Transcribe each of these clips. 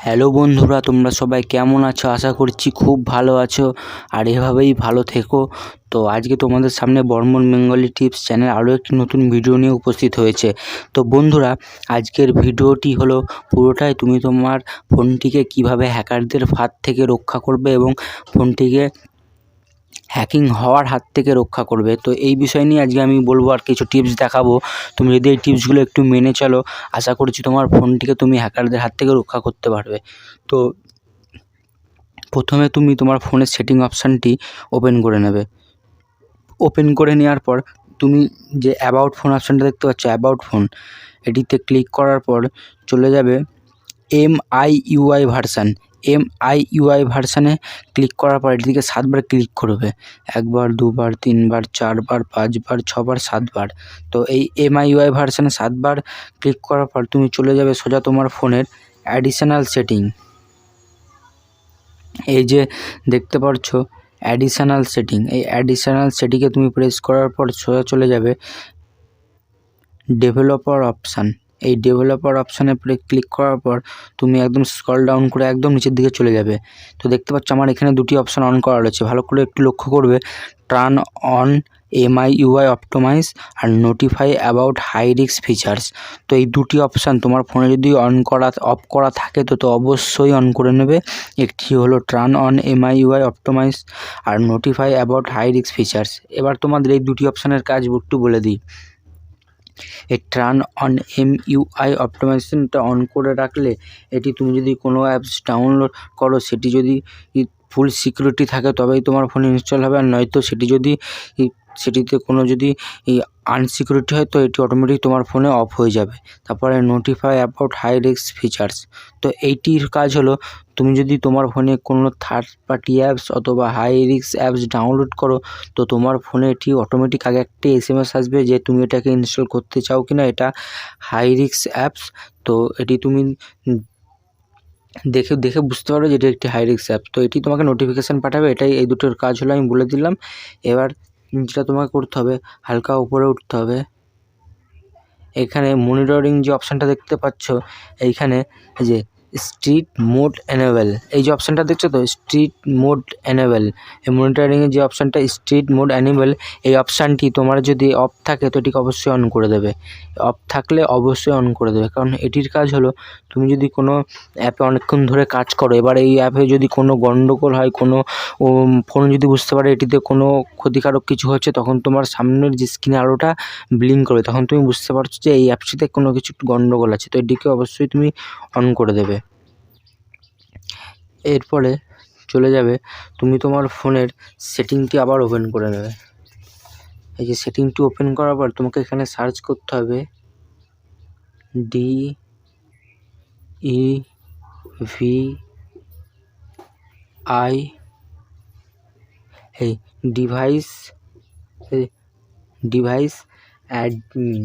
Hello বন্ধুরা, তোমরা সবাই কেমন আছো? আশা করছি খুব ভালো আছো আর এভাবেই ভালো থেকো। তো আজকে তোমাদের সামনে বর্মন বেঙ্গলি টিপস চ্যানেল আরও একটি নতুন ভিডিও নিয়ে উপস্থিত হয়েছে। তো বন্ধুরা, আজকের ভিডিওটি হলো পুরোটাই তুমি তোমার ফোনটিকে কিভাবে হ্যাকারদের হাত থেকে রক্ষা করবে এবং ফোনটিকে হ্যাকিং হওয়ার হাত থেকে রক্ষা করবে। তো এই বিষয় নিয়ে আজকে আমি বলবো আর কিছু টিপস দেখাবো। তুমি যদি এই টিপসগুলো একটু মেনে চলো, আশা করছি তোমার ফোনটিকে তুমি হ্যাকারদের হাত থেকে রক্ষা করতে পারবে। তো প্রথমে তুমি তোমার ফোনের সেটিং অপশানটি ওপেন করে নেবে। ওপেন করে নেওয়ার পর তুমি যে অ্যাবাউট ফোন অপশানটা দেখতে পাচ্ছ, অ্যাবাউট ফোন, এটিতে ক্লিক করার পর চলে যাবে MIUI ভার্সানে ক্লিক করার পর এটিকে 7বার ক্লিক করবে। 1বার 2বার 3বার 4বার 5বার 6বার 7বার। তো এই MIUI ভার্সানে 7বার ক্লিক করার পর তুমি চলে যাবে সোজা তোমার ফোনের অ্যাডিশনাল সেটিং। এই যে দেখতে পাচ্ছ অ্যাডিশনাল সেটিং, এই অ্যাডিশনাল সেটিংয়ে তুমি প্রেস করার পর সোজা চলে যাবে ডেভেলপার অপশান। এই ডেভেলপার অপশানে ক্লিক করার পর তুমি একদম স্ক্রল ডাউন করে একদম নিচের দিকে চলে যাবে। তো দেখতে পাচ্ছ আমার এখানে দুটি অপশান অন করা রয়েছে, ভালো করে একটু লক্ষ্য করবে। টার্ন অন MIUI অপটিমাইজ আর notify about high risk features. তো এই দুটি অপশান তোমার ফোনে যদি অফ করা থাকে তো অবশ্যই অন করে নেবে। একটি হলো টার্ন অন MIUI অপটিমাইজ আর notify about high risk features. এবার তোমাদের এই দুটি অপশানের কাজ একটু বলে দিই। এই টার্ন অন MIUI অপটিমাইজেশনটা অন করে রাখলে এটি তুমি যদি কোনো অ্যাপস ডাউনলোড করো সেটি যদি ফুল সিকিউরিটি থাকে তবেই তোমার ফোনে ইনস্টল হবে, আর নয়তো সেটিতে কোনো যদি আনসিকিউরিটি হয় তো এটি অটোমেটিক তোমার ফোনে অফ হয়ে যাবে। তারপরে notify about high risk features. তো এইটির কাজ হলো তুমি যদি তোমার ফোনে কোনো থার্ড পার্টি অ্যাপস অথবা হাই রিস্ক অ্যাপস ডাউনলোড করো তো তোমার ফোনে এটি অটোমেটিক আগে একটি SMS আসবে যে তুমি এটাকে ইনস্টল করতে চাও কিনা, এটা হাই রিস্ক অ্যাপস। তো এটি তুমি দেখে বুঝতে পারবে যে এটি একটি হাই রিস্ক অ্যাপ। তো এটি তোমাকে নোটিফিকেশান পাঠাবে। এই দুটোর কাজ হলো আমি বলে দিলাম। এবার যেটা তোমাকে করতে হবে, হালকা উপরে উঠতে হবে। এখানে মনিটরিং যে অপশানটা দেখতে পাচ্ছ, এইখানে যে স্ট্রিট মোড এনেবেল, এই যে অপশানটা দেখছো তো স্ট্রিট মোড এনেবেল, এই মনিটরিংয়ের যে অপশানটা স্ট্রিট মোড এনেবেল, এই অপশানটি তোমার যদি অফ থাকে তো এটিকে অবশ্যই অন করে দেবে। অফ থাকলে অবশ্যই অন করে দেবে, কারণ এটির কাজ হলো তুমি যদি কোনো অ্যাপে অনেকক্ষণ ধরে কাজ করো, এবার এই অ্যাপে যদি কোনো গণ্ডগোল হয়, কোনো ফোন যদি বুঝতে পারে এটিতে কোনো ক্ষতিকারক কিছু হচ্ছে, তখন তোমার সামনের যে স্ক্রিনে আলোটা ব্লিঙ্ক করবে, তখন তুমি বুঝতে পারছো যে এই অ্যাপটিতে কোনো কিছু গণ্ডগোল আছে। তো এটিকে অবশ্যই তুমি অন করে দেবে। এরপরে চলে যাবে তুমি তোমার ফোনের সেটিংটি আবার ওপেন করে নেবে। এই যে সেটিংটি ওপেন করার পর তোমাকে এখানে সার্চ করতে হবে DEVI, এই ডিভাইস অ্যাডমিন।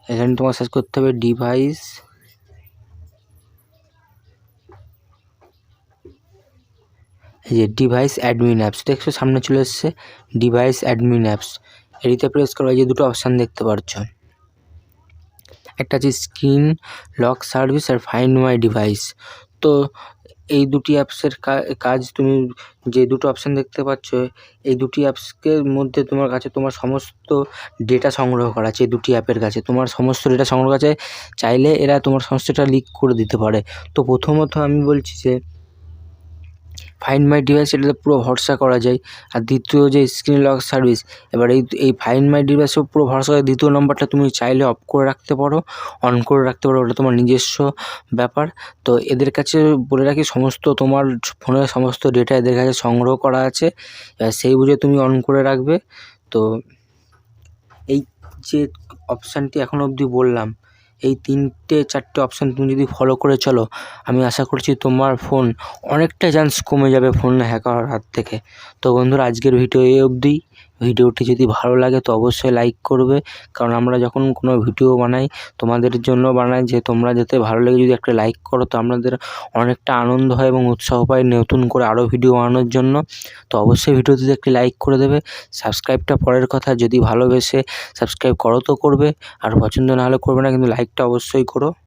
এখানে তোমাকে সার্চ করতে হবে ডিভাইস অ্যাডমিন অ্যাপস। দেখছো সামনে চলে এসছে ডিভাইস অ্যাডমিন অ্যাপস। এটিতে প্রেস করো। এই যে দুটো অপশান দেখতে পাচ্ছ, একটা আছে স্ক্রিন লক সার্ভিস আর ফাইন্ড মাই ডিভাইস। তো এই দুটি অ্যাপসের কাজ, তুমি যে দুটো অপশান দেখতে পাচ্ছ এই দুটি অ্যাপসের মধ্যে তোমার কাছে তোমার সমস্ত ডেটা সংগ্রহ করা আছে। এই দুটি অ্যাপের কাছে তোমার সমস্ত ডেটা সংগ্রহ আছে, চাইলে এরা তোমার সমস্ত ডেটা লিক করে দিতে পারে। তো প্রথমত আমি বলছি যে ফাইন্ড মাই ডিভাইস, এটাতে পুরো ভরসা করা যায়। আর দ্বিতীয় যে স্ক্রিন লক সার্ভিস, এবার এই ফাইন্ড মাই ডিভাইসেও পুরো ভরসা করে। দ্বিতীয় নম্বরটা তুমি চাইলে অফ করে রাখতে পারো, অন করে রাখতে পারো, ওটা তোমার নিজস্ব ব্যাপার। তো এদের কাছে বলে রাখি সমস্ত তোমার ফোনের সমস্ত ডেটা এদের কাছে সংগ্রহ করা আছে, সেই বুঝে তুমি অন করে রাখবে। তো এই যে অপশানটি এখন অবধি বললাম, এই 3-4টে অপশান তুমি যদি ফলো করে চলো, আমি আশা করছি তোমার ফোন অনেকটা চান্স কমে যাবে ফোন হ্যাক হওয়ার হাত থেকে। তো বন্ধুরা, আজকের ভিডিও এই অবধি। ভিডিওটি যদি ভালো লাগে তো অবশ্যই লাইক করবে, কারণ আমরা যখন কোনো ভিডিও বানাই তোমাদের জন্য বানাই, যে তোমরা যাতে ভালো লাগে যদি একটা লাইক করো তো আমাদের অনেকটা আনন্দ হয় এবং উৎসাহ পাই নতুন করে আরও ভিডিও বানানোর জন্য। তো অবশ্যই ভিডিওতে একটি লাইক করে দেবে। সাবস্ক্রাইবটা পরের কথা, যদি ভালোবেসে সাবস্ক্রাইব করো তো করবে, আর পছন্দ না হলে করবে না, কিন্তু লাইকটা অবশ্যই করো।